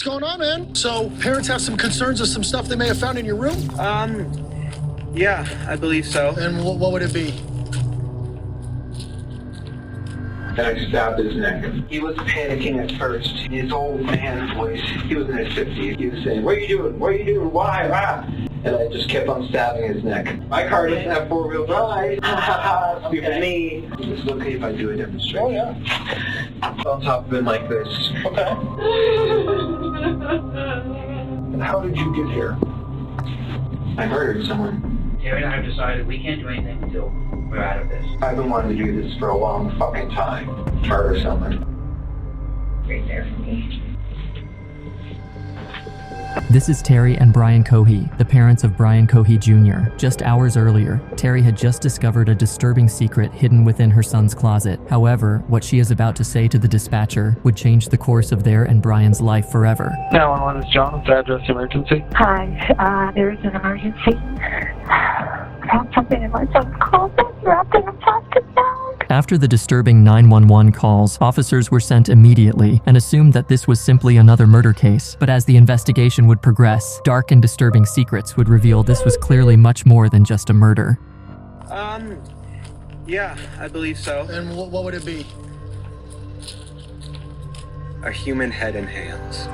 What's going on, man? So, parents have some concerns of some stuff they may have found in your room? Yeah, I believe so. And what would it be? And I stabbed his neck. He was panicking at first. His old man voice, he was in his 50s. He was saying, "What are you doing? What are you doing? Why? Ah?" And I just kept on stabbing his neck. My car doesn't have four-wheel drive. Stupid me. Is it okay if I do a demonstration? Oh, yeah. On top of him like this. Okay. And how did you get here? I murdered someone. Terry and I have decided we can't do anything until we're out of this. I've been wanting to do this for a long fucking time. Murder someone. Right there for me. This is Terry and Brian Cohee, the parents of Brian Cohee Jr. Just hours earlier, Terry had just discovered a disturbing secret hidden within her son's closet. However, what she is about to say to the dispatcher would change the course of their and Brian's life forever. 911 is John. What's the address emergency? Hi, there is an emergency. Found something in my son's closet wrapped in a plastic bag. After the disturbing 911 calls, officers were sent immediately and assumed that this was simply another murder case. But as the investigation would progress, dark and disturbing secrets would reveal this was clearly much more than just a murder. Yeah, I believe so. And what would it be? A human head and hands.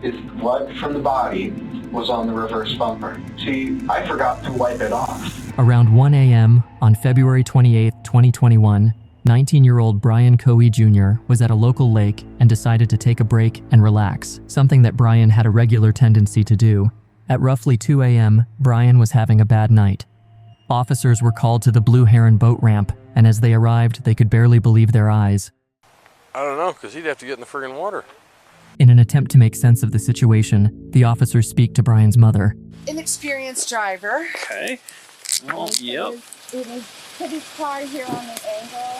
His blood from the body was on the reverse bumper. See, I forgot to wipe it off. Around 1 a.m. on February 28, 2021, 19-year-old Brian Cohee Jr. was at a local lake and decided to take a break and relax, something that Brian had a regular tendency to do. At roughly 2 a.m., Brian was having a bad night. Officers were called to the Blue Heron boat ramp, and as they arrived, they could barely believe their eyes. I don't know, because he'd have to get in the friggin' water. In an attempt to make sense of the situation, the officers speak to Brian's mother. Inexperienced driver. Okay. Oh, yep. It was put his car here on the angle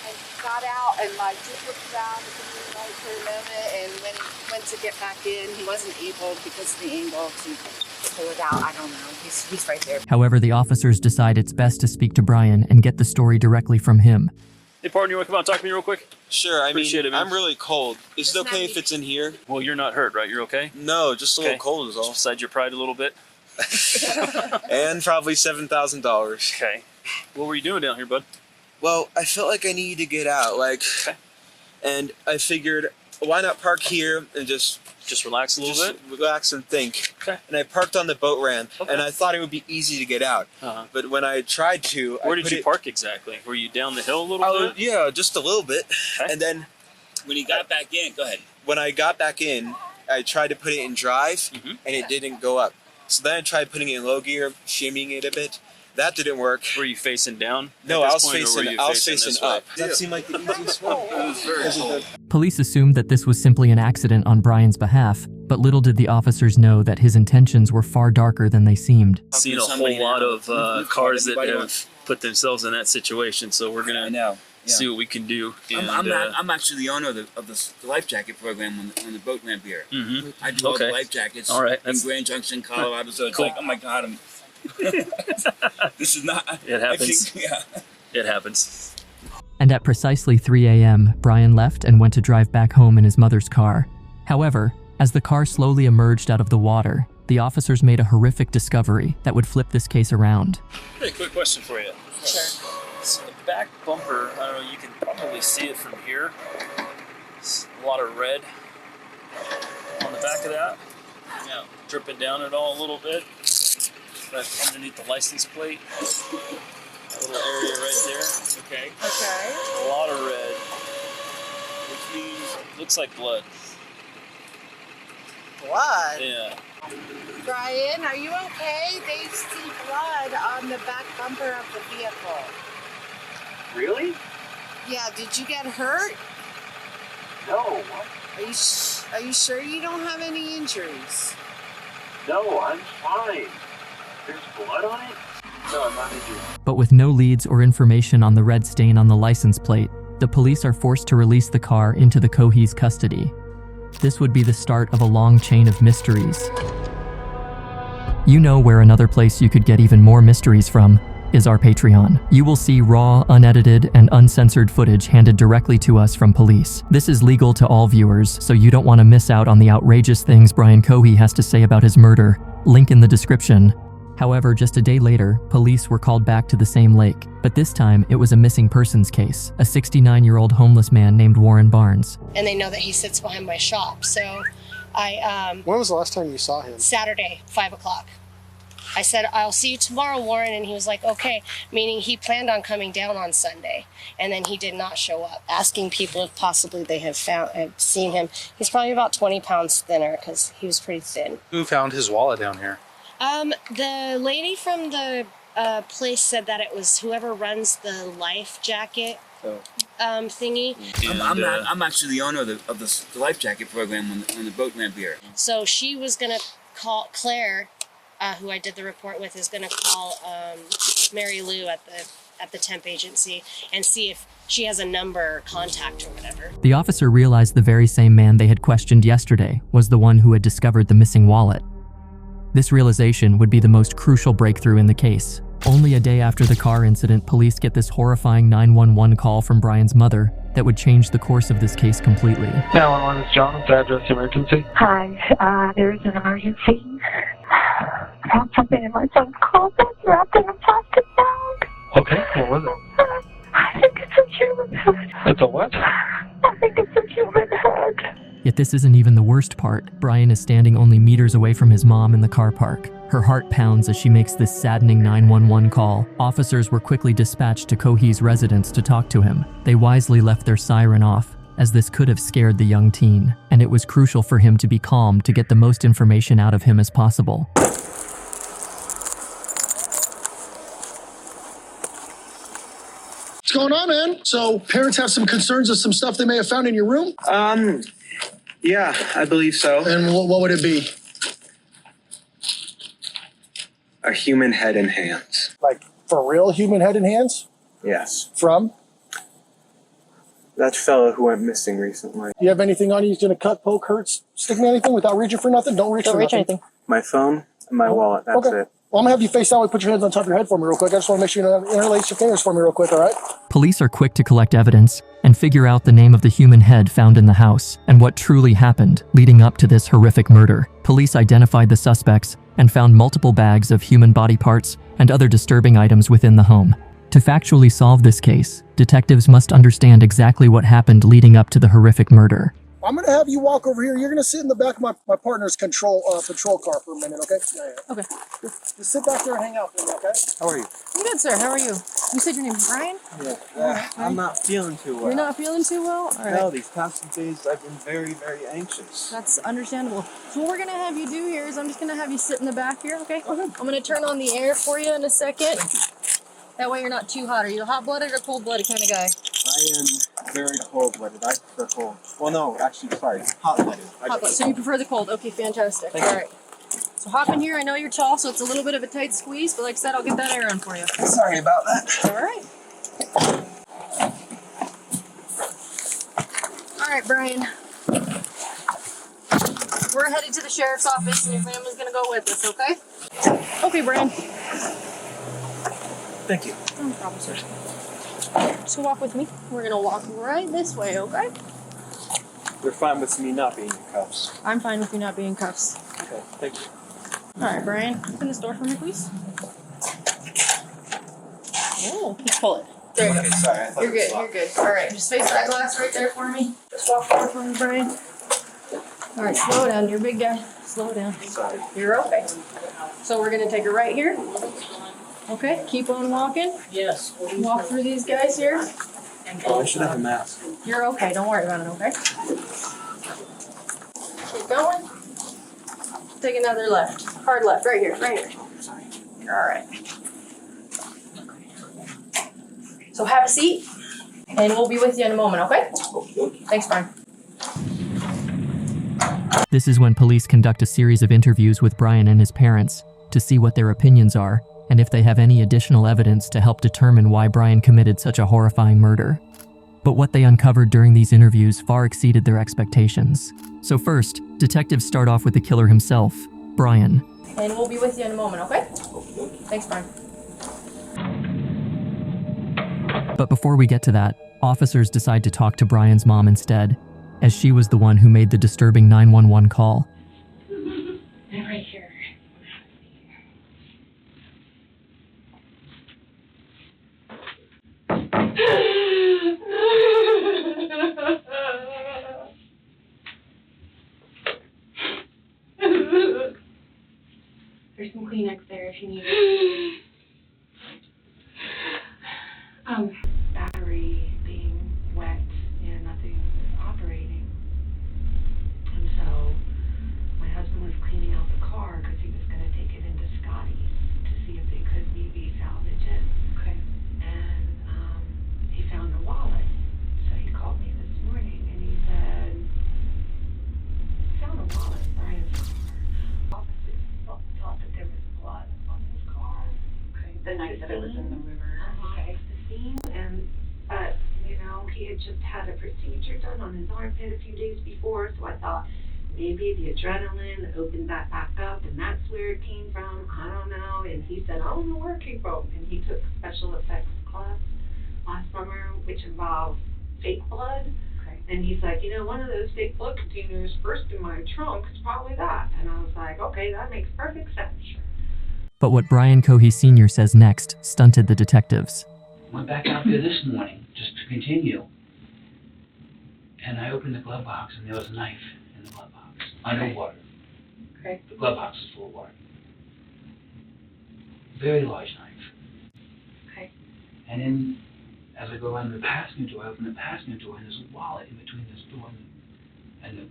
and got out and just looked around at the moonlight for a moment, and when he went to get back in, he wasn't able because of the angle to pull it out. I don't know. He's right there. However, the officers decide it's best to speak to Brian and get the story directly from him. Hey, partner, you want to come out and talk to me real quick? Sure, Appreciate it, man. I'm really cold. Is it okay if it's in here? Well, you're not hurt, right? You're okay? No, just a little cold is all. Just beside your pride a little bit? And probably $7,000. Okay. What were you doing down here, bud? Well, I felt like I needed to get out, and I figured, why not park here and just relax a little bit? Relax and think. Okay. And I parked on the boat ramp, and I thought it would be easy to get out. But when I tried to... Where did you park exactly? Were you down the hill a little bit? Yeah, just a little bit. Okay. And then... When you got back in, go ahead. When I got back in, I tried to put it in drive, and it didn't go up. So then I tried putting it in low gear, shimmying it a bit. That didn't work. Were you facing down? No, I was facing up. That seemed like the easiest one. Police assumed that this was simply an accident on Brian's behalf, but little did the officers know that his intentions were far darker than they seemed. I've seen a whole lot of cars that have put themselves in that situation, so we're going to see what we can do. And, I'm actually the owner of the life jacket program on the boat ramp here. I do all the life jackets in Grand Junction, Colorado, so it's like, oh my God, this is not... It happens. It happens. And at precisely 3 a.m., Brian left and went to drive back home in his mother's car. However, as the car slowly emerged out of the water, the officers made a horrific discovery that would flip this case around. Hey, quick question for you. Sure. So the back bumper, I don't know, you can probably see it from here. It's a lot of red on the back of that. Yeah, dripping down it all a little bit. Right underneath the license plate. That little area right there. Okay. Okay. A lot of red, which means it looks like blood. Blood? Yeah. Brian, are you okay? They see blood on the back bumper of the vehicle. Really? Yeah, did you get hurt? No. Are you sure you don't have any injuries? No, I'm fine. There's blood on it? No, I'm not injured. But with no leads or information on the red stain on the license plate, the police are forced to release the car into the Cohees' custody. This would be the start of a long chain of mysteries. You know where another place you could get even more mysteries from. is our Patreon. You will see raw, unedited, and uncensored footage handed directly to us from police. This is legal to all viewers, so you don't want to miss out on the outrageous things Brian Cohee has to say about his murder. Link in the description. However, just a day later, police were called back to the same lake, but this time it was a missing persons case, a 69-year-old homeless man named Warren Barnes. And they know that he sits behind my shop, so I, When was the last time you saw him? Saturday, 5 o'clock. I said, I'll see you tomorrow, Warren, and he was like, okay, meaning he planned on coming down on Sunday, and then he did not show up. Asking people if possibly they have seen him. He's probably about 20 pounds thinner, because he was pretty thin. Who found his wallet down here? The lady from the place said that it was whoever runs the life jacket thingy. I'm actually the owner of the life jacket program on the boat ramp here. So she was gonna call Claire, who I did the report with, is gonna call Mary Lou at the temp agency and see if she has a number or contact or whatever. The officer realized the very same man they had questioned yesterday was the one who had discovered the missing wallet. This realization would be the most crucial breakthrough in the case. Only a day after the car incident, police get this horrifying 911 call from Brian's mother that would change the course of this case completely. 911 is John. Address emergency. Hi, there is an emergency. I found something in my son's closet wrapped in a plastic bag. Okay, what was it? I think it's a human head. It's a what? I think it's a human head. Yet this isn't even the worst part. Brian is standing only meters away from his mom in the car park. Her heart pounds as she makes this saddening 911 call. Officers were quickly dispatched to Cohee's residence to talk to him. They wisely left their siren off, as this could have scared the young teen, and it was crucial for him to be calm to get the most information out of him as possible. What's going on, man? So parents have some concerns of some stuff they may have found in your room? Yeah, I believe so. And what would it be? A human head and hands. Like, for real human head and hands? Yes. From? That fellow who went missing recently. Do you have anything on you he's gonna cut, poke, hurt, stick me anything without reaching for nothing? Don't reach for nothing. anything. My phone and my wallet, that's Okay. it. Well, I'm gonna have you face that way, put your hands on top of your head for me real quick. I just wanna make sure you interlace your fingers for me real quick, all right? Police are quick to collect evidence and figure out the name of the human head found in the house and what truly happened leading up to this horrific murder. Police identified the suspects and found multiple bags of human body parts and other disturbing items within the home. To factually solve this case, detectives must understand exactly what happened leading up to the horrific murder. I'm gonna have you walk over here. You're gonna sit in the back of my partner's patrol car for a minute, okay? Yeah. Okay. Just sit back there and hang out for me, okay? How are you? I'm good, sir. How are you? You said your name's Brian? Yeah. I'm not feeling too well. You're not feeling too well? All right. No, these past few days I've been very, very anxious. That's understandable. So what we're going to have you do here is I'm just going to have you sit in the back here, okay? I'm going to turn on the air for you in a second. That way you're not too hot. Are you a hot-blooded or cold-blooded kind of guy? I am very cold-blooded. I prefer cold. Well, no, actually, sorry, hot-blooded. Hot-blooded. So you prefer the cold. Okay, fantastic. All right. So hop in here. I know you're tall, so it's a little bit of a tight squeeze, but like I said, I'll get that air on for you. Sorry about that. All right. All right, Brian. We're headed to the sheriff's office, and your family's going to go with us, okay? Okay, Brian. Thank you. No problem, sir. So walk with me. We're going to walk right this way, okay? You're fine with me not being in cuffs. I'm fine with you not being in cuffs. Okay, thank you. All right, Brian. Open this door for me, please. Oh, let's pull it. There you go. Sorry, I thought You're good, you're good. All right, just face that glass right there for me. Just walk forward for me, Brian. All right, slow down. You're a big guy. Slow down. Sorry. You're okay. So we're going to take it right here. Okay, keep on walking. Yes. Walk through these guys here. Oh, I should have a mask. You're okay. Don't worry about it, okay? Keep going. Take another left. Hard left. Right here. Right here. Sorry. You're all right. So have a seat, and we'll be with you in a moment, okay? Thanks, Brian. This is when police conduct a series of interviews with Brian and his parents to see what their opinions are and if they have any additional evidence to help determine why Brian committed such a horrifying murder. But what they uncovered during these interviews far exceeded their expectations. So first, detectives start off with the killer himself, Brian. And we'll be with you in a moment, okay? Thanks, Brian. But before we get to that, officers decide to talk to Brian's mom instead, as she was the one who made the disturbing 911 call. They're right here. There's some Kleenex there if you need it. Battery being wet and nothing was operating. And so my husband was cleaning out the car because he was going to take it into Scotty's to see if they could maybe salvage it. Okay. And he found a wallet. So he called me this morning and he said, found a wallet in Brian's car. Officers thought that there was blood on his car. Okay. The night that it was in the river. Okay. The scene, and you know, he had just had a procedure done on his armpit a few days before, so I thought maybe the adrenaline opened that back up, and that's where it came from. I don't know. And he said, I don't know where it came from. And he took special effects class last summer, which involved fake blood. Okay. And he's like, you know, one of those fake blood containers burst in my trunk. It's probably that. And I was like, okay, that makes perfect sense. But what Brian Cohee Sr. says next stunted the detectives. Went back out there this morning just to continue. And I opened the glove box and there was a knife in the glove box. Underwater. Okay. The glove box is full of water. Very large knife. Okay. And then as I go around the passenger door, I open the passenger door and there's a wallet in between this door and the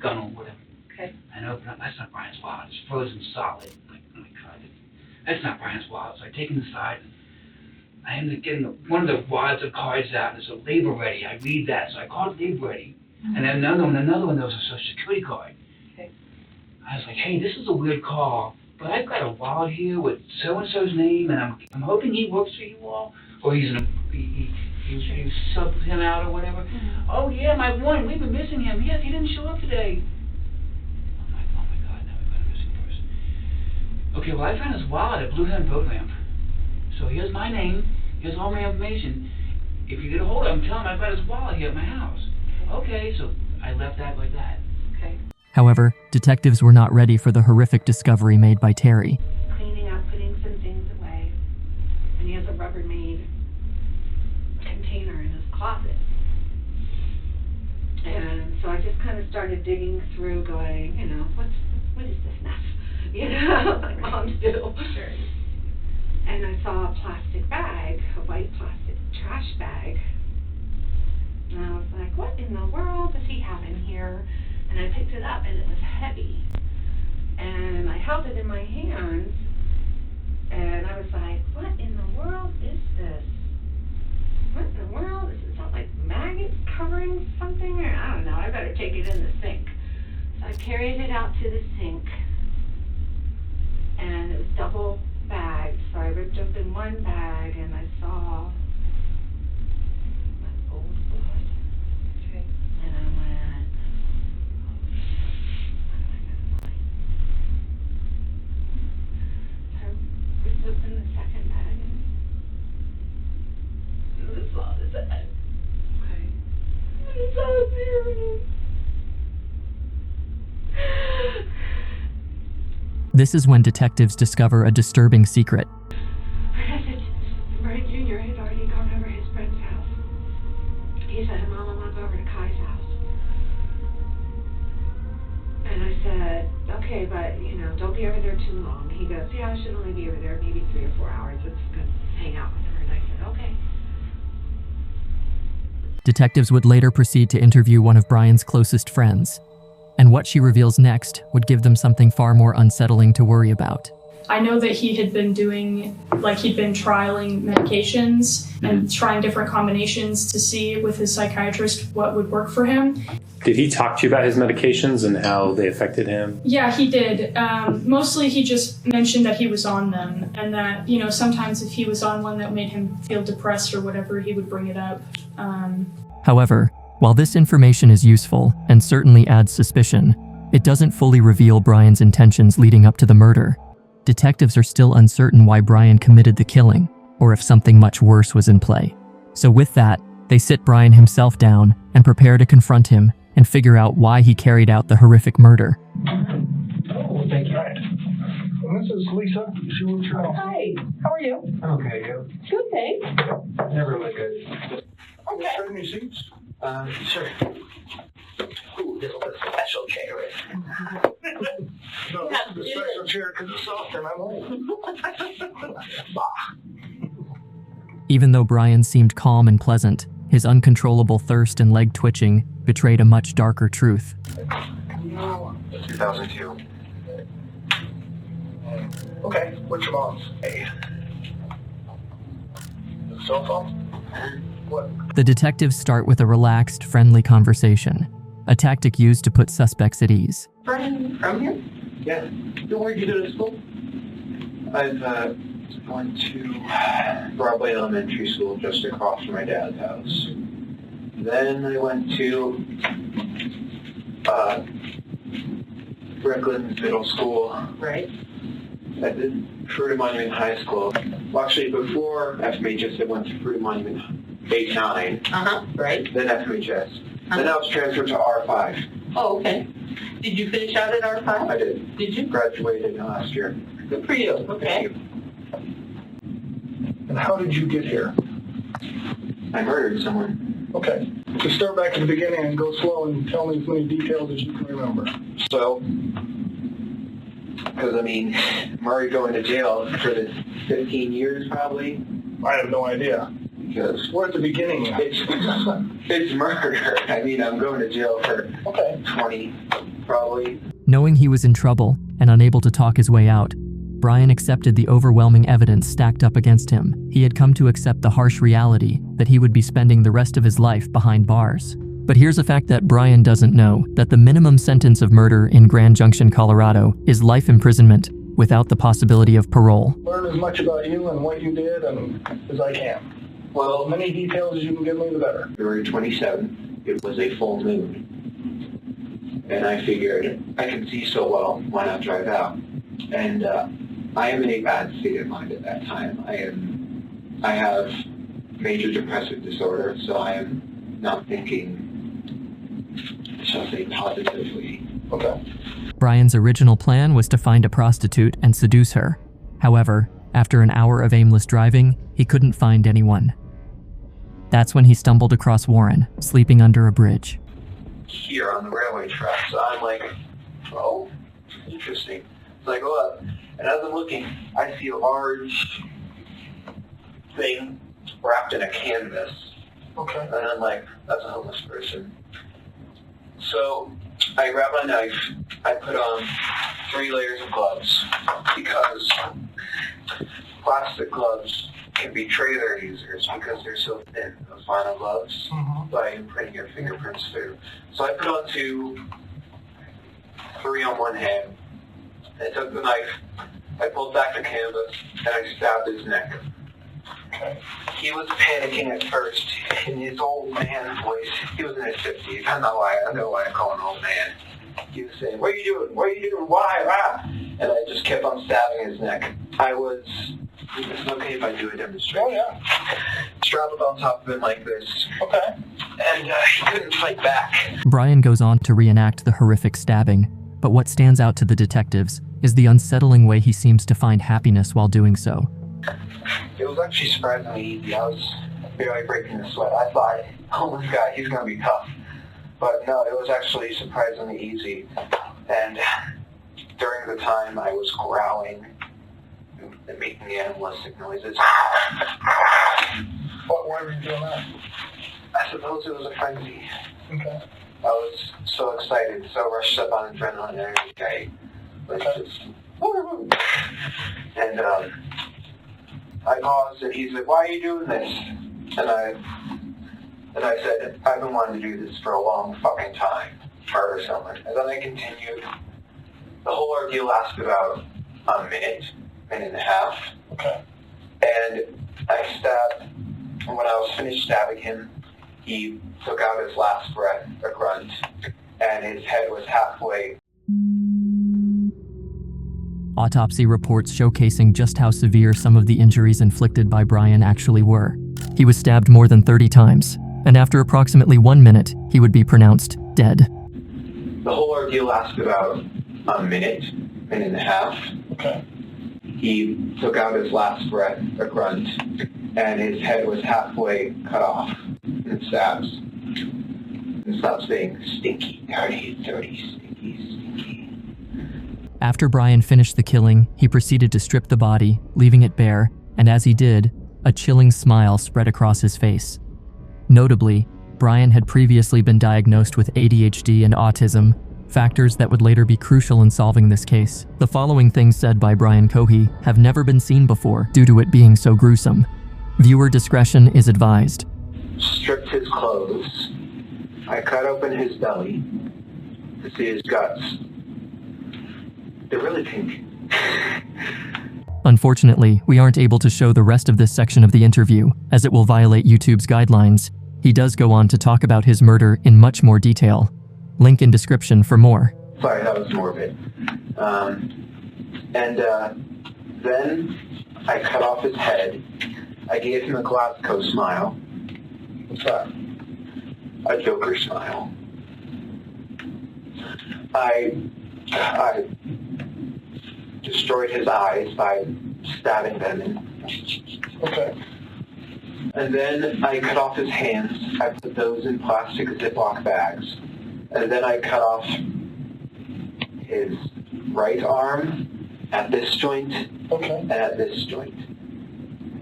gun or whatever. Okay. And I open up, that's not Brian's wallet, it's frozen solid. Like, oh my God, that's not Brian's wallet. So I take it inside and I end up getting one of the wads of cards out, and there's a label ready. I read that, so I called label ready. And then another one, there was a social security card. Okay. I was like, hey, this is a weird call, but I've got a wallet here with so-and-so's name, and I'm hoping he works for you all, or he subbed him out or whatever. Mm-hmm. Oh yeah, my one, we've been missing him. Yes, he didn't show up today. I'm like, oh my God, now we've got a missing person. Okay, well I found his wallet at Blue Hen Boat Ramp. So here's my name, here's all my information. If you get a hold of him, tell him I've got his wallet here at my house. Okay, so I left that like that. Okay. However, detectives were not ready for the horrific discovery made by Terry. Cleaning up, putting some things away. And he has a Rubbermaid container in his closet. And so I just kind of started digging through going, you know, what is this mess? You know, like moms do. Sure. And I saw a plastic bag, a white plastic trash bag. And I was like, what in the world does he have in here? And I picked it up and it was heavy. And I held it in my hands and I was like, what in the world is this? What in the world? Is that like maggots covering something? Or I don't know, I better take it in the sink. So I carried it out to the sink and it was double bagged. So I ripped open one bag and I saw my old blood. Okay. And I went, so I ripped open the second bag and I saw his head. Okay. I saw his earring. This is when detectives discover a disturbing secret. Brian Jr. had already gone over his friend's house. He said, Mom, I want to go over to Kai's house. And I said, okay, but, you know, don't be over there too long. He goes, yeah, I should only be over there maybe 3 or 4 hours. Let's go hang out with her. And I said, okay. Detectives would later proceed to interview one of Brian's closest friends, and what she reveals next would give them something far more unsettling to worry about. I know that he had been doing, like he'd been trialing medications and trying different combinations to see with his psychiatrist what would work for him. Did he talk to you about his medications and how they affected him? Yeah, he did. Mostly he just mentioned that he was on them and that, you know, sometimes if he was on one that made him feel depressed or whatever, he would bring it up. However, while this information is useful and certainly adds suspicion, it doesn't fully reveal Brian's intentions leading up to the murder. Detectives are still uncertain why Brian committed the killing, or if something much worse was in play. So with that, they sit Brian himself down and prepare to confront him and figure out why he carried out the horrific murder. Oh, thank you. This is Lisa. She lives your house. Hi, how are you? I'm okay, you? Good, thanks. Never really good. Okay. Trade any seats? Sure. Ooh, this is a special chair. No, this is a special chair because it's soft and I'm old. Even though Brian seemed calm and pleasant, his uncontrollable thirst and leg twitching betrayed a much darker truth. 2002. Okay, what's your mom's? Hey. Cell phone? What? The detectives start with a relaxed, friendly conversation, a tactic used to put suspects at ease. Brian, from here? Yeah. Where did you go to school? I've went to Broadway Elementary School just across from my dad's house. Then I went to Brooklyn Middle School. Right. I did Fruita Monument High School. Well, actually, before FMHS, I went to Fruita Monument 8-9. Right. Then FMHS. Then I was transferred to R5. Oh, okay. Did you finish out at R5? I did. Did you? Graduated last year. Good for you. Okay. And how did you get here? I murdered someone. Okay. So start back at the beginning and go slow and tell me as many details as you can remember. So, because I mean, I'm already going to jail for this 15 years probably. I have no idea. Because we're at the beginning. It's murder. I mean, I'm going to jail for 20 probably. Knowing he was in trouble and unable to talk his way out, Brian accepted the overwhelming evidence stacked up against him. He had come to accept the harsh reality that he would be spending the rest of his life behind bars. But here's a fact that Brian doesn't know, that the minimum sentence of murder in Grand Junction, Colorado is life imprisonment without the possibility of parole. Learn as much about you and what you did as I can. Well, as many details as you can give me, the better. February 27th, it was a full moon. And I figured, I can see so well, why not drive out? And I am in a bad state of mind at that time. I have major depressive disorder, so I am not thinking, shall I say, positively. Okay. Brian's original plan was to find a prostitute and seduce her. However, after an hour of aimless driving, he couldn't find anyone. That's when he stumbled across Warren, sleeping under a bridge. Here on the railway track, so I'm like, oh, interesting. So I go up, and as I'm looking, I see a large thing wrapped in a canvas. Okay. And I'm like, that's a homeless person. So I grab my knife, I put on 3 layers of gloves, because plastic gloves can betray their users because they're so thin, those vinyl gloves, by imprinting your fingerprints through. So I put on 2, 3 on one hand. I took the knife, I pulled back the canvas, and I stabbed his neck. Okay. He was panicking at first in his old man voice. He was in his 50s. I know why I call him old man. He was saying, "What are you doing? What are you doing? Why? Ah!" And I just kept on stabbing his neck. Is it okay if I do a demonstration? Oh, yeah. Strap up on top of him like this. Okay. And he couldn't fight back. Brian goes on to reenact the horrific stabbing, but what stands out to the detectives is the unsettling way he seems to find happiness while doing so. It was actually surprisingly easy. I was barely breaking a sweat. I thought, oh, this guy, he's going to be tough. But no, it was actually surprisingly easy. And during the time I was growling and making animalistic noises. Why were you doing that? I suppose it was a frenzy. Okay. I was so excited, so rushed up on adrenaline and everything. Like just, and I paused and he said, "Why are you doing this?" And I said, "I've been wanting to do this for a long fucking time, murder someone." And then I continued. The whole ordeal lasted about a minute and a half. Okay. And I stabbed, and when I was finished stabbing him, he took out his last breath, a grunt, and his head was halfway. Autopsy reports showcasing just how severe some of the injuries inflicted by Brian actually were. he was stabbed more than 30 times, and after approximately 1 minute, he would be pronounced dead. The whole ordeal lasted about a minute and a half. Okay. He took out his last breath, a grunt, and his head was halfway cut off in stabs. And stopped saying, stinky, dirty, stinky, stinky. After Brian finished the killing, he proceeded to strip the body, leaving it bare, and as he did, a chilling smile spread across his face. Notably, Brian had previously been diagnosed with ADHD and autism, factors that would later be crucial in solving this case. The following things said by Brian Cohee have never been seen before due to it being so gruesome. Viewer discretion is advised. Stripped his clothes. I cut open his belly to see his guts. They're really pink. Unfortunately, we aren't able to show the rest of this section of the interview, as it will violate YouTube's guidelines. He does go on to talk about his murder in much more detail. Link in description for more. Sorry, that was morbid. Then I cut off his head. I gave him a Glasgow smile. What's that? A Joker smile. I destroyed his eyes by stabbing them in. Okay. And then I cut off his hands. I put those in plastic Ziploc bags. And then I cut off his right arm at this joint and at this joint.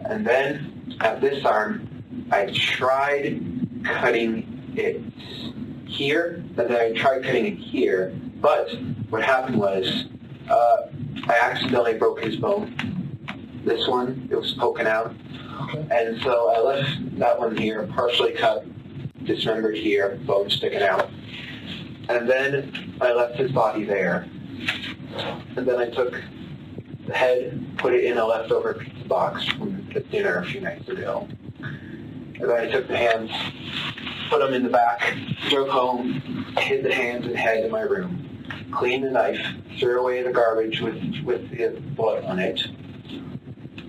And then at this arm, I tried cutting it here, and then I tried cutting it here. But what happened was I accidentally broke his bone. This one, it was poking out. And so I left that one here, partially cut, dismembered here, bone sticking out. And then I left his body there. And then I took the head, put it in a leftover pizza box from the dinner a few nights ago. And then I took the hands, put them in the back, drove home, hid the hands and head in my room, cleaned the knife, threw away the garbage with the blood on it,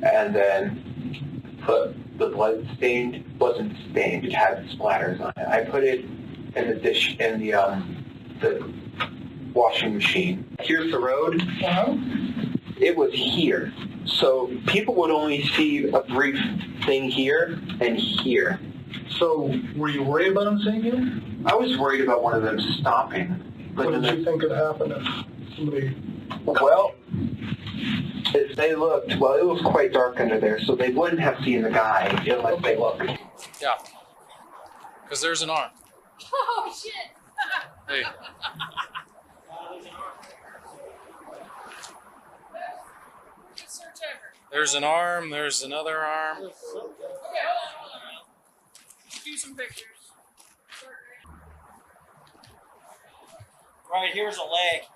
and then put the blood stained, wasn't stained, it had splatters on it. I put it in the dish, in the washing machine. Here's the road. It was here. So people would only see a brief thing here and here. So were you worried about them seeing you? I was worried about one of them stopping. What did you think could happen if somebody... Well, if they looked, well, it was quite dark under there, so they wouldn't have seen the guy unless they looked. Yeah. Because there's an arm. Oh, shit. Hey. There's an arm, there's another arm. Okay, hold on. Do some pictures. Right here's a leg.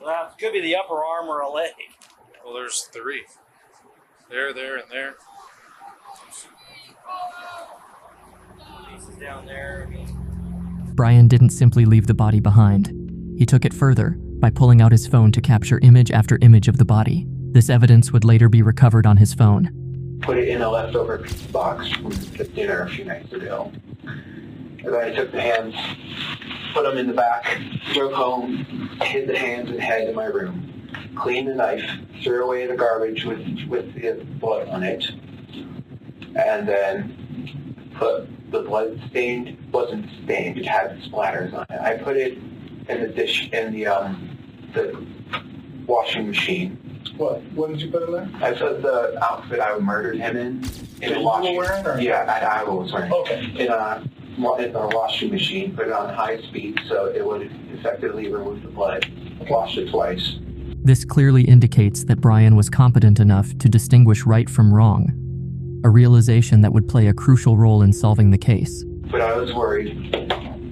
Well, it could be the upper arm or a leg. Well, there's three. There, and there. Pieces down there. Brian didn't simply leave the body behind. He took it further by pulling out his phone to capture image after image of the body. This evidence would later be recovered on his phone. Put it in a leftover pizza box from the dinner a few nights ago. And then I took the hands, put them in the back, drove home, hid the hands and head in my room, cleaned the knife, threw away the garbage with the blood on it, and then put the blood stained, wasn't stained, it had splatters on it. I put it in the dish, in the washing machine. What did you put in there? I put the outfit I murdered him in You a were washing. wearing, or? Yeah, I was wearing. Okay. In a washing machine, put it on high speed so it would effectively remove the blood. Washed it twice. This clearly indicates that Brian was competent enough to distinguish right from wrong, a realization that would play a crucial role in solving the case. But I was worried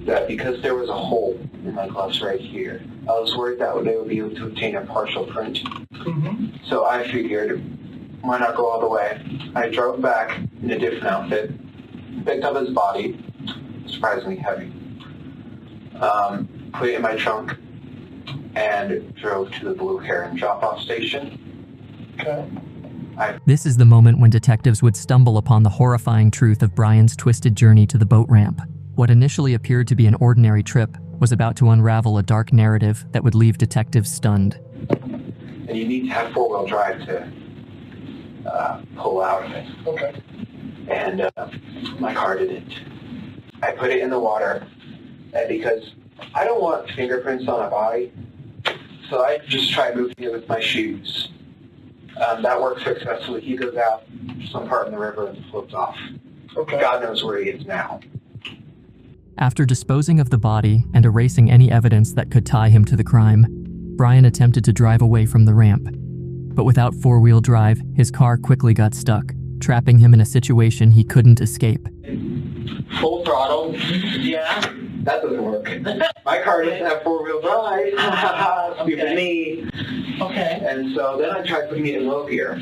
that because there was a hole in my gloves right here, I was worried that they would be able to obtain a partial print. So I figured, why not go all the way? I drove back in a different outfit, picked up his body, surprisingly heavy, put it in my trunk, and drove to the Blue Heron drop-off station. Okay. This is the moment when detectives would stumble upon the horrifying truth of Brian's twisted journey to the boat ramp. What initially appeared to be an ordinary trip was about to unravel a dark narrative that would leave detectives stunned. And you need to have four-wheel drive to pull out of it. Okay. And my car didn't. I put it in the water because I don't want fingerprints on a body, so I just tried moving it with my shoes. That worked successfully. He goes out some part in the river and floats off. Okay. God knows where he is now. After disposing of the body and erasing any evidence that could tie him to the crime, Brian attempted to drive away from the ramp. But without four-wheel drive, his car quickly got stuck, trapping him in a situation he couldn't escape. Full throttle. Yeah. That doesn't work. My car doesn't have four-wheel drive. Stupid me. Okay. And so then I tried putting it in low gear.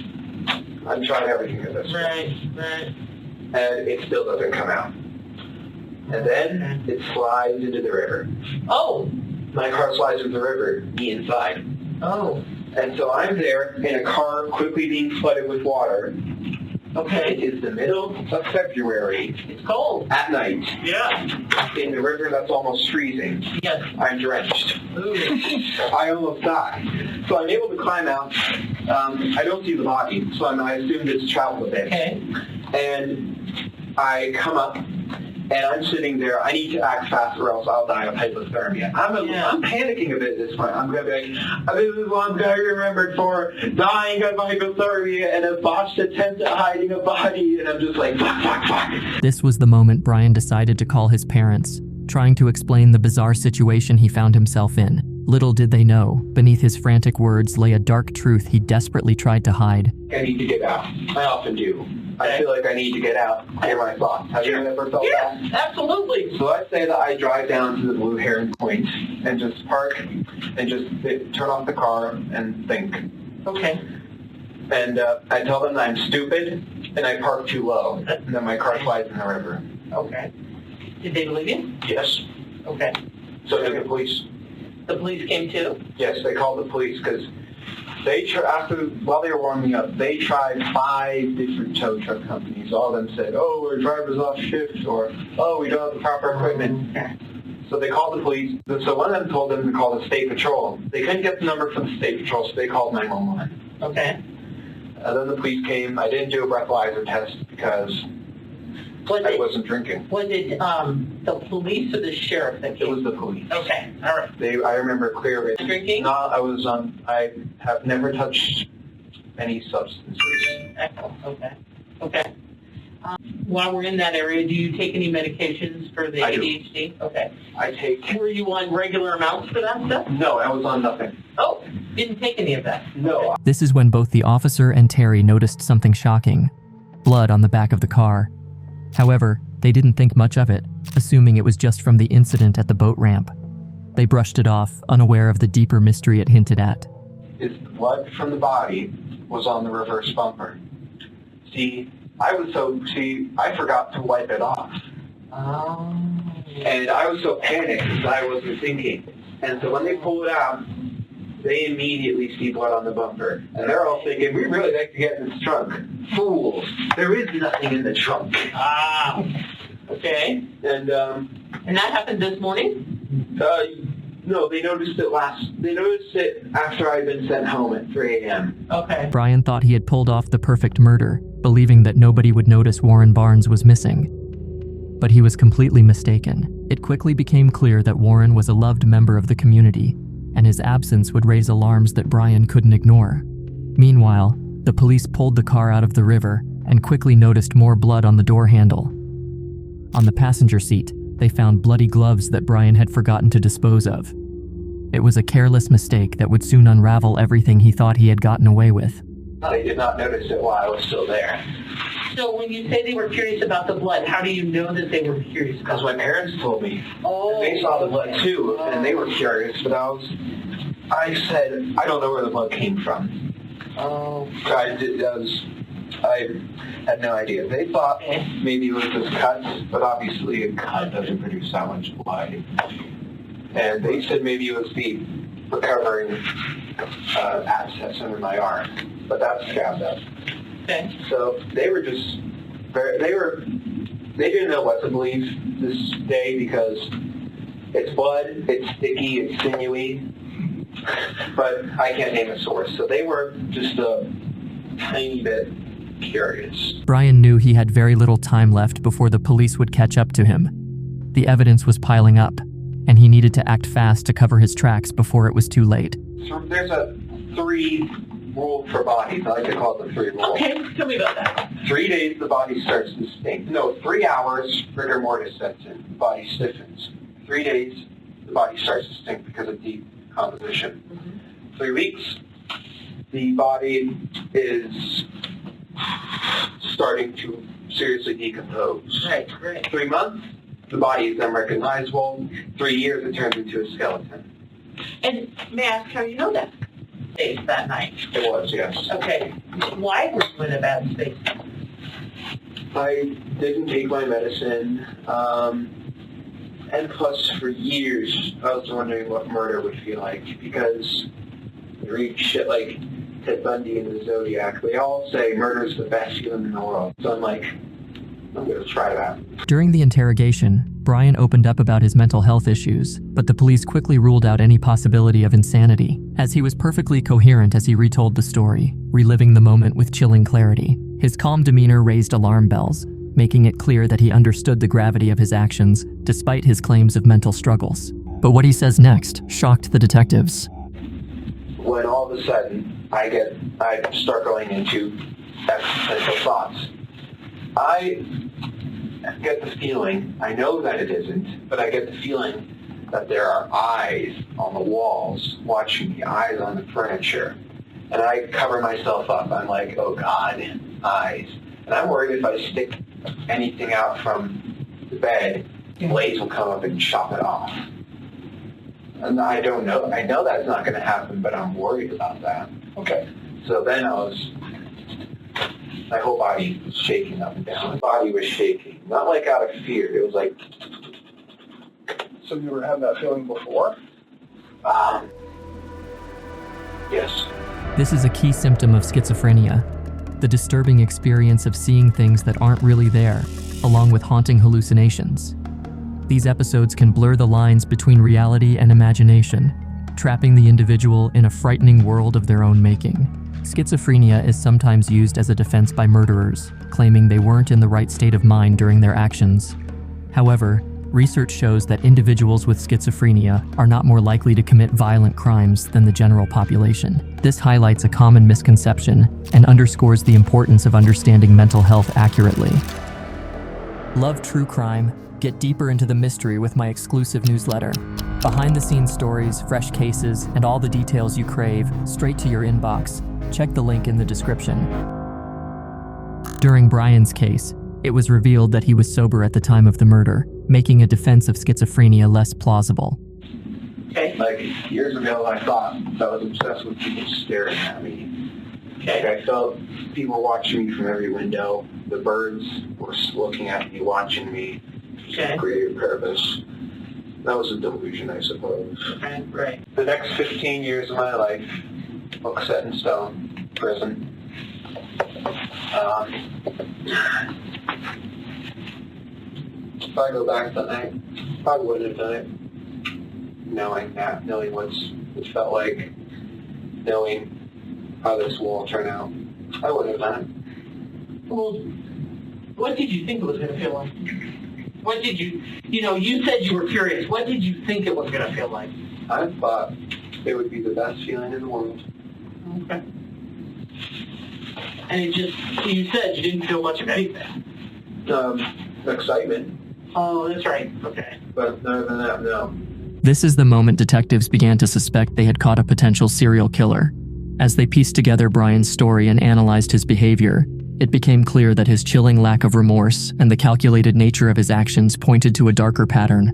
I've tried everything at this point. Right. And it still doesn't come out. And then it slides into the river. Oh. My car slides into the river, me inside. Oh. And so I'm there in a car quickly being flooded with water. Okay. It is the middle of February. It's cold. At night. Yeah. In the river that's almost freezing. Yes. I'm drenched. I almost die. So I'm able to climb out. I don't see the body, so I assumed it's traveled a bit. Okay. And I come up, and I'm sitting there. I need to act fast or else I'll die of hypothermia. I'm panicking a bit at this point. I'm going to be like, this is what I'm going to be remembered for, dying of hypothermia and a botched attempt at hiding a body. And I'm just like, fuck. This was the moment Brian decided to call his parents, trying to explain the bizarre situation he found himself in. Little did they know, beneath his frantic words lay a dark truth he desperately tried to hide. I need to get out. I often do. I feel like I need to get out, clear my thoughts. Have you ever felt that? Yes, absolutely. So let's say that I drive down to the Blue Heron Point and just park and just turn off the car and think. Okay. And I tell them that I'm stupid and I park too low and then my car slides in the river. Okay. Did they believe you? Yes. Okay. So did the police. The police came too? Yes, they called the police because while they were warming up, they tried 5 different tow truck companies. All of them said, oh, our driver's off shift, or, oh, we don't have the proper equipment. So they called the police. So one of them told them to call the state patrol. They couldn't get the number from the state patrol, so they called 911. Okay. Then the police came. I didn't do a breathalyzer test because I wasn't drinking. Was it the police or the sheriff that came? It was the police. Okay, all right. I remember clearly. Drinking? No, I have never touched any substances. Okay. While we're in that area, do you take any medications for the ADHD? Okay. I take. Were you on regular amounts for that stuff? No, I was on nothing. Oh, didn't take any of that? No. This is when both the officer and Terry noticed something shocking: blood on the back of the car. However, they didn't think much of it, assuming it was just from the incident at the boat ramp. They brushed it off, unaware of the deeper mystery it hinted at. The blood from the body was on the reverse bumper. I forgot to wipe it off. Oh. And I was so panicked that I wasn't thinking. And so when they pull it out, they immediately see blood on the bumper. And they're all thinking, we really like to get in this trunk. Fools. There is nothing in the trunk. Ah. Okay. And that happened this morning? No, they noticed it after I'd been sent home at 3 a.m. Okay. Brian thought he had pulled off the perfect murder, believing that nobody would notice Warren Barnes was missing. But he was completely mistaken. It quickly became clear that Warren was a loved member of the community, and his absence would raise alarms that Brian couldn't ignore. Meanwhile, the police pulled the car out of the river and quickly noticed more blood on the door handle. On the passenger seat, they found bloody gloves that Brian had forgotten to dispose of. It was a careless mistake that would soon unravel everything he thought he had gotten away with. I did not notice it while I was still there. So when you say they were curious about the blood, how do you know that they were curious? Because my parents told me. Oh. And they saw the blood too, and they were curious, but I said, I don't know where the blood came from. Oh. I had no idea. They thought maybe it was just cuts, but obviously a cut doesn't produce that much blood. And they said maybe it was the recovering abscess under my arm, but that's scabbed up. Okay. So they were just they didn't know what to believe this day because it's blood, it's sticky, it's sinewy, but I can't name a source. So they were just a tiny bit curious. Brian knew he had very little time left before the police would catch up to him. The evidence was piling up, and he needed to act fast to cover his tracks before it was too late. So there's a 3 rule for bodies. I like to call it the 3 rule. Okay, tell me about that. 3 days, the body starts to stink. No, 3 hours, rigor mortis sets in. The body stiffens. 3 days, the body starts to stink because of decomposition. 3 weeks, the body is starting to seriously decompose. Right, right. 3 months, the body is unrecognizable. 3 years, it turns into a skeleton. And may I ask how you know that? Space that night. It was, yes. Okay. Why were you in a bad space? I didn't take my medicine, and plus for years I was wondering what murder would feel like because you read shit like Ted Bundy and the Zodiac. They all say murder is the best feeling in the world. So I'm like, I'm going to try that. During the interrogation, Brian opened up about his mental health issues, but the police quickly ruled out any possibility of insanity, as he was perfectly coherent as he retold the story, reliving the moment with chilling clarity. His calm demeanor raised alarm bells, making it clear that he understood the gravity of his actions, despite his claims of mental struggles. But what he says next shocked the detectives. When all of a sudden I start going into existential thoughts. I get the feeling, I know that it isn't, but I get the feeling that there are eyes on the walls watching me, eyes on the furniture. And I cover myself up. I'm like, oh God, eyes. And I'm worried if I stick anything out from the bed, blades will come up and chop it off. And I don't know. I know that's not going to happen, but I'm worried about that. Okay. So then my whole body was shaking up and down. My body was shaking. Not like out of fear. It was like... So you were having that feeling before? Yes. This is a key symptom of schizophrenia, the disturbing experience of seeing things that aren't really there, along with haunting hallucinations. These episodes can blur the lines between reality and imagination, trapping the individual in a frightening world of their own making. Schizophrenia is sometimes used as a defense by murderers, claiming they weren't in the right state of mind during their actions. However, research shows that individuals with schizophrenia are not more likely to commit violent crimes than the general population. This highlights a common misconception and underscores the importance of understanding mental health accurately. Love true crime? Get deeper into the mystery with my exclusive newsletter. Behind-the-scenes stories, fresh cases, and all the details you crave straight to your inbox. Check the link in the description. During Brian's case, it was revealed that he was sober at the time of the murder, making a defense of schizophrenia less plausible. Okay. Like, years ago, I thought I was obsessed with people staring at me. Okay. Like, I felt people watching me from every window. The birds were looking at me, watching me. Okay. Creative purpose. That was a delusion, I suppose. Okay, right. The next 15 years of my life, book set in stone, prison. If I go back tonight, probably wouldn't have done it. Knowing that, knowing what it felt like, knowing how this will all turn out, I wouldn't have done it. Well, what did you think it was going to feel like? What did you said you were curious. What did you think it was going to feel like? I thought it would be the best feeling in the world. Okay. And you said you didn't feel much of anything. Excitement. Oh, that's right. Okay. But other than that, no. This is the moment detectives began to suspect they had caught a potential serial killer. As they pieced together Brian's story and analyzed his behavior, it became clear that his chilling lack of remorse and the calculated nature of his actions pointed to a darker pattern.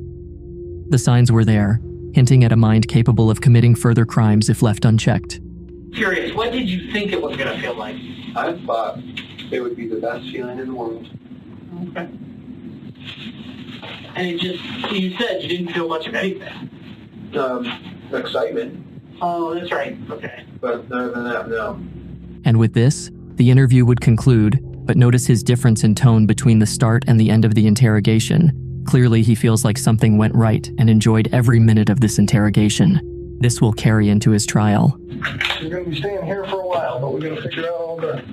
The signs were there, hinting at a mind capable of committing further crimes if left unchecked. Curious, what did you think it was going to feel like? I thought it would be the best feeling in the world. Okay. And you said you didn't feel much of anything. Excitement. Oh, that's right. Okay. But other than that, no. And with this, The interview would conclude, but notice his difference in tone between the start and the end of the interrogation. Clearly, he feels like something went right and enjoyed every minute of this interrogation. This will carry into his trial. You're going to be staying here for a while, but we're going to figure out all the...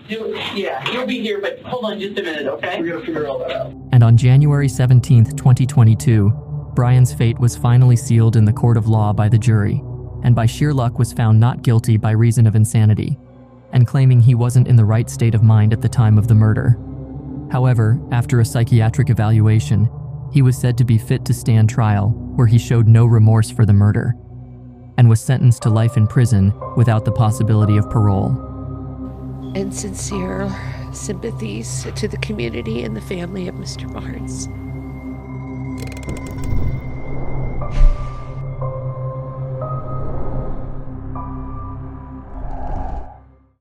You'll be here, but hold on just a minute, okay? We're going to figure all that out. And on January 17th, 2022, Brian's fate was finally sealed in the court of law by the jury, and by sheer luck was found not guilty by reason of insanity, and claiming he wasn't in the right state of mind at the time of the murder. However, after a psychiatric evaluation, he was said to be fit to stand trial, where he showed no remorse for the murder, and was sentenced to life in prison without the possibility of parole. And sincere sympathies to the community and the family of Mr. Barnes.